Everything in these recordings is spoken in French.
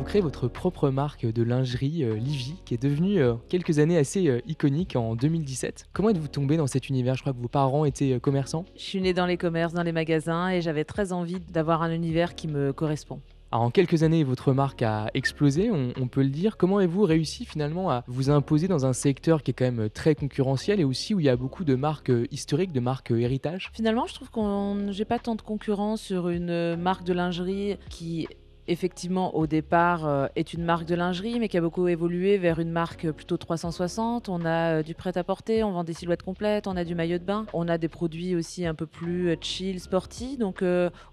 Vous créez votre propre marque de lingerie, Livy, qui est devenue, quelques années assez, iconique en 2017. Comment êtes-vous tombé dans cet univers? Je crois que vos parents étaient, commerçants? Je suis née dans les commerces, dans les magasins et j'avais très envie d'avoir un univers qui me correspond. Alors en quelques années, votre marque a explosé, on peut le dire. Comment avez-vous réussi finalement à vous imposer dans un secteur qui est quand même, très concurrentiel et aussi où il y a beaucoup de marques, historiques, de marques, héritage? Finalement, je trouve qu'on j'ai pas tant de concurrence sur une marque de lingerie qui, effectivement, au départ, est une marque de lingerie, mais qui a beaucoup évolué vers une marque, plutôt 360. On a, du prêt-à-porter, on vend des silhouettes complètes, on a du maillot de bain, on a des produits aussi un peu plus, chill, sporty. Donc,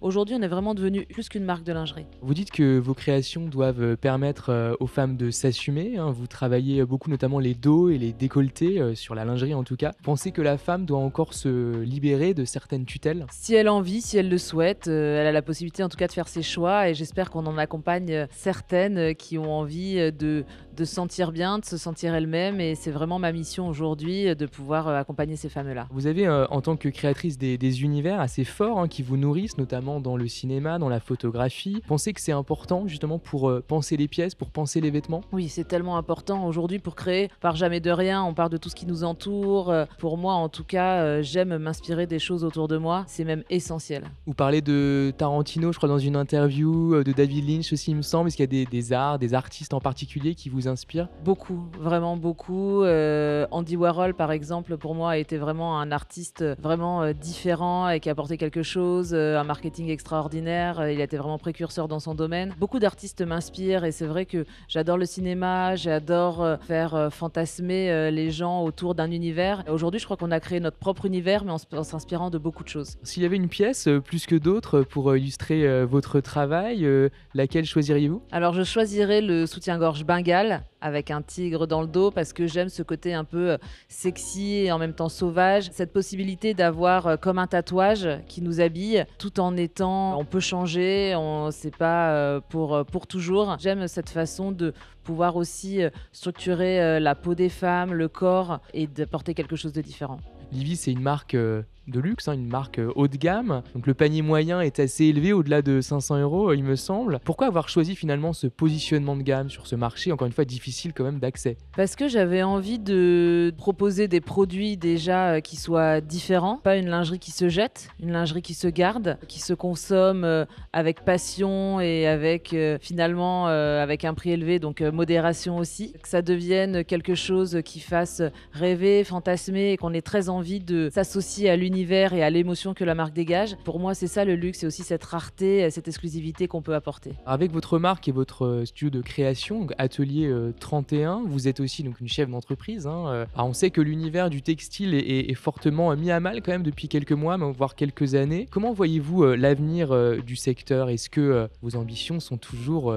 aujourd'hui, on est vraiment devenu plus qu'une marque de lingerie. Vous dites que vos créations doivent, permettre, aux femmes de s'assumer, hein. Vous travaillez, beaucoup notamment les dos et les décolletés, sur la lingerie en tout cas. Pensez que la femme doit encore se libérer de certaines tutelles? Si elle a envie, si elle le souhaite, elle a la possibilité en tout cas de faire ses choix et j'espère qu'on en accompagne, certaines, qui ont envie, de se sentir bien, de se sentir elles-mêmes et c'est vraiment ma mission aujourd'hui, de pouvoir, accompagner ces femmes-là. Vous avez, en tant que créatrice des univers assez forts, hein, qui vous nourrissent, notamment dans le cinéma, dans la photographie. Pensez que c'est important justement pour, penser les pièces, pour penser les vêtements? Oui, c'est tellement important aujourd'hui pour créer. On part jamais de rien, on part de tout ce qui nous entoure. Pour moi, en tout cas, j'aime m'inspirer des choses autour de moi. C'est même essentiel. Vous parlez de Tarantino, je crois dans une interview, de David Lynch aussi, il me semble. Est-ce qu'il y a des arts, des artistes en particulier qui vous inspirent? Beaucoup, vraiment beaucoup. Andy Warhol, par exemple, pour moi, a été vraiment un artiste vraiment différent et qui a apporté quelque chose, un marketing extraordinaire. Il a été vraiment précurseur dans son domaine. Beaucoup d'artistes m'inspirent et c'est vrai que j'adore le cinéma, j'adore faire fantasmer les gens autour d'un univers. Aujourd'hui, je crois qu'on a créé notre propre univers, mais en s'inspirant de beaucoup de choses. S'il y avait une pièce, plus que d'autres, pour, illustrer, votre travail, laquelle choisiriez-vous? Alors, je choisirais le soutien-gorge Bengale avec un tigre dans le dos parce que j'aime ce côté un peu sexy et en même temps sauvage. Cette possibilité d'avoir comme un tatouage qui nous habille tout en étant, on peut changer, c'est pas pour toujours. J'aime cette façon de pouvoir aussi structurer la peau des femmes, le corps et d'apporter quelque chose de différent. Livy, c'est une marque, de luxe, hein, une marque, haut de gamme. Donc le panier moyen est assez élevé, au-delà de 500 €, il me semble. Pourquoi avoir choisi finalement ce positionnement de gamme sur ce marché, encore une fois difficile quand même d'accès? Parce que j'avais envie de proposer des produits déjà qui soient différents, pas une lingerie qui se jette, une lingerie qui se garde, qui se consomme avec passion et avec finalement avec un prix élevé, donc modération aussi. Que ça devienne quelque chose qui fasse rêver, fantasmer et qu'on ait très envie de s'associer à l'univers et à l'émotion que la marque dégage. Pour moi, c'est ça le luxe, c'est aussi cette rareté, cette exclusivité qu'on peut apporter. Avec votre marque et votre, studio de création, donc Atelier, 31, vous êtes aussi donc une chef d'entreprise, hein, alors on sait que l'univers du textile est fortement, mis à mal quand même depuis quelques mois, même voire quelques années. Comment voyez-vous, l'avenir, du secteur? Est-ce que, vos ambitions sont toujours,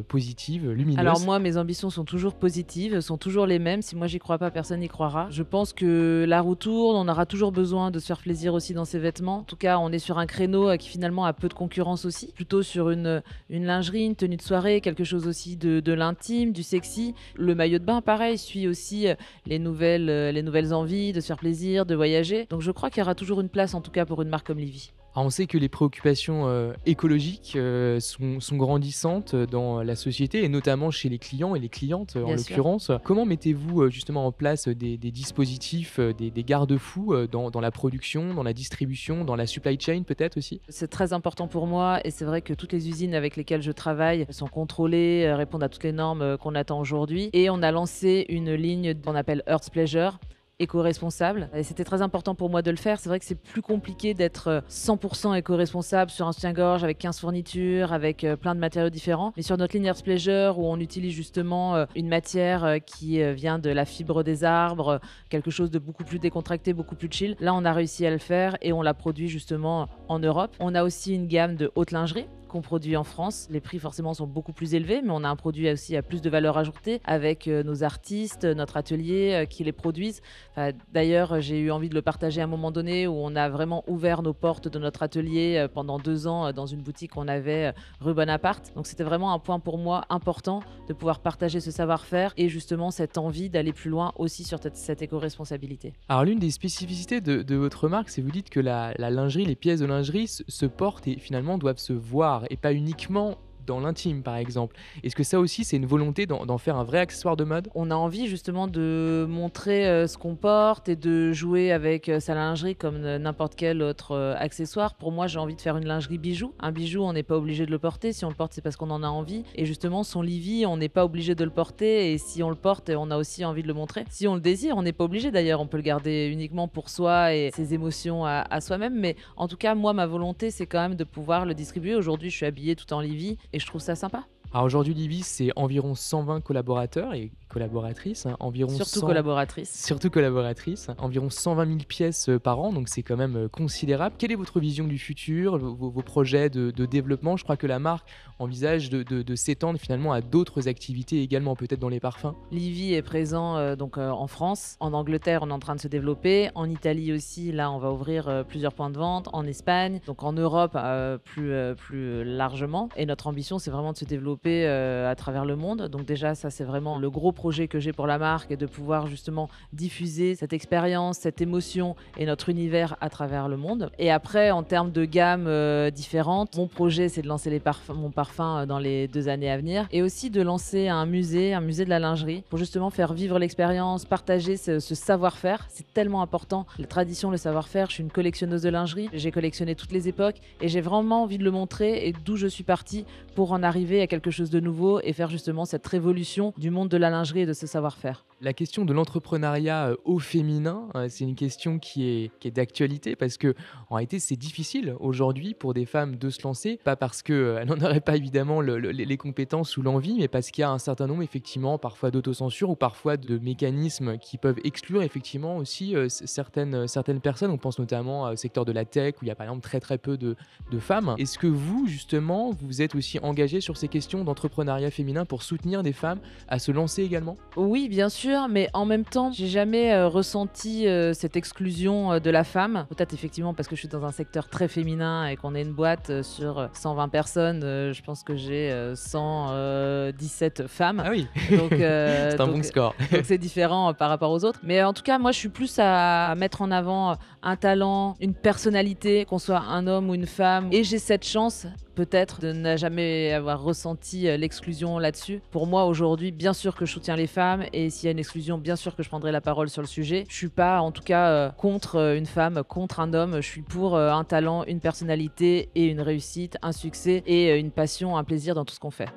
positives, Alors lumineuses? moi, mes ambitions sont toujours positives, sont toujours les mêmes. Si moi j'y crois pas, personne n'y croira. Je pense que la roue tourne, on aura toujours besoin de se faire plaisir aussi dans ses vêtements. En tout cas, on est sur un créneau qui finalement a peu de concurrence aussi. Plutôt sur une lingerie, une tenue de soirée, quelque chose aussi de l'intime, du sexy. Le maillot de bain, pareil, suit aussi les nouvelles envies de se faire plaisir, de voyager. Donc je crois qu'il y aura toujours une place en tout cas pour une marque comme Livy. Alors on sait que les préoccupations, écologiques, sont grandissantes, dans la société et notamment chez les clients et les clientes, en Bien sûr. l'occurrence. Comment mettez-vous, justement en place, des dispositifs, des garde-fous, dans la production, dans la distribution, dans la supply chain peut-être aussi? C'est très important pour moi et c'est vrai que toutes les usines avec lesquelles je travaille sont contrôlées, répondent à toutes les normes qu'on attend aujourd'hui. Et on a lancé une ligne qu'on appelle Earth's Pleasure, éco-responsable. Et c'était très important pour moi de le faire. C'est vrai que c'est plus compliqué d'être 100% éco-responsable sur un soutien-gorge avec 15 fournitures, avec plein de matériaux différents. Mais sur notre ligne Earth's Pleasure, où on utilise justement une matière qui vient de la fibre des arbres, quelque chose de beaucoup plus décontracté, beaucoup plus chill, là on a réussi à le faire et on l'a produit justement en Europe. On a aussi une gamme de haute lingerie qu'on produit en France. Les prix forcément sont beaucoup plus élevés, mais on a un produit aussi à plus de valeur ajoutée avec nos artistes, notre atelier qui les produisent. Enfin, d'ailleurs, j'ai eu envie de le partager à un moment donné où on a vraiment ouvert nos portes de notre atelier pendant 2 ans dans une boutique qu'on avait rue Bonaparte. Donc c'était vraiment un point pour moi important de pouvoir partager ce savoir-faire et justement cette envie d'aller plus loin aussi sur cette éco-responsabilité. Alors l'une des spécificités de votre marque, c'est vous dites que la lingerie, les pièces de lingerie se portent et finalement doivent se voir et pas uniquement dans l'intime, par exemple. Est-ce que ça aussi, c'est une volonté d'en faire un vrai accessoire de mode? On a envie justement de montrer, ce qu'on porte et de jouer avec, sa lingerie comme n'importe quel autre, accessoire. Pour moi, j'ai envie de faire une lingerie bijou. Un bijou, on n'est pas obligé de le porter. Si on le porte, c'est parce qu'on en a envie et justement son Livy, on n'est pas obligé de le porter et si on le porte, on a aussi envie de le montrer. Si on le désire, on n'est pas obligé d'ailleurs, on peut le garder uniquement pour soi et ses émotions à soi-même. Mais en tout cas, moi, ma volonté, c'est quand même de pouvoir le distribuer. Aujourd'hui, je suis habillée tout en Livy et je trouve ça sympa. Alors aujourd'hui, Livy, c'est environ 120 collaborateurs et collaboratrices, hein, environ Surtout 100 collaboratrice. surtout collaboratrices, environ 120 000 pièces par an, donc c'est quand même considérable. Quelle est votre vision du futur, vos projets de développement? Je crois que la marque envisage de s'étendre finalement à d'autres activités également, peut-être dans les parfums. Livy est présent en France, en Angleterre on est en train de se développer, en Italie aussi, là on va ouvrir plusieurs points de vente, en Espagne, donc en Europe plus largement. Et notre ambition c'est vraiment de se développer à travers le monde. Donc déjà ça c'est vraiment le gros projet que j'ai pour la marque et de pouvoir justement diffuser cette expérience, cette émotion et notre univers à travers le monde. Et après en termes de gamme différentes, mon projet c'est de lancer mon parfum dans les 2 années à venir et aussi de lancer un musée de la lingerie pour justement faire vivre l'expérience, partager ce savoir-faire. C'est tellement important, la tradition, le savoir-faire. Je suis une collectionneuse de lingerie, j'ai collectionné toutes les époques et j'ai vraiment envie de le montrer et d'où je suis partie pour en arriver à quelque chose de nouveau et faire justement cette révolution du monde de la lingerie et de ce savoir-faire. La question de l'entrepreneuriat au féminin, c'est une question qui est d'actualité parce que en réalité, c'est difficile aujourd'hui pour des femmes de se lancer, pas parce qu'elles n'en auraient pas évidemment les compétences ou l'envie, mais parce qu'il y a un certain nombre effectivement parfois d'autocensure ou parfois de mécanismes qui peuvent exclure effectivement aussi certaines personnes. On pense notamment au secteur de la tech où il y a par exemple très très peu de femmes. Est-ce que vous justement, vous êtes aussi engagé sur ces questions d'entrepreneuriat féminin pour soutenir des femmes à se lancer également? Oui, bien sûr, mais en même temps, j'ai jamais ressenti cette exclusion de la femme. Peut-être effectivement parce que je suis dans un secteur très féminin et qu'on est une boîte sur 120 personnes. Je pense que j'ai 117 femmes. Ah oui, Donc, c'est un bon score. donc c'est différent par rapport aux autres. Mais en tout cas, moi, je suis plus à mettre en avant un talent, une personnalité, qu'on soit un homme ou une femme. Et j'ai cette chance peut-être de ne jamais avoir ressenti l'exclusion là-dessus. Pour moi, aujourd'hui, bien sûr que je soutiens les femmes et s'il y a une exclusion, bien sûr que je prendrai la parole sur le sujet. Je suis pas, en tout cas, contre une femme, contre un homme. Je suis pour un talent, une personnalité et une réussite, un succès et une passion, un plaisir dans tout ce qu'on fait.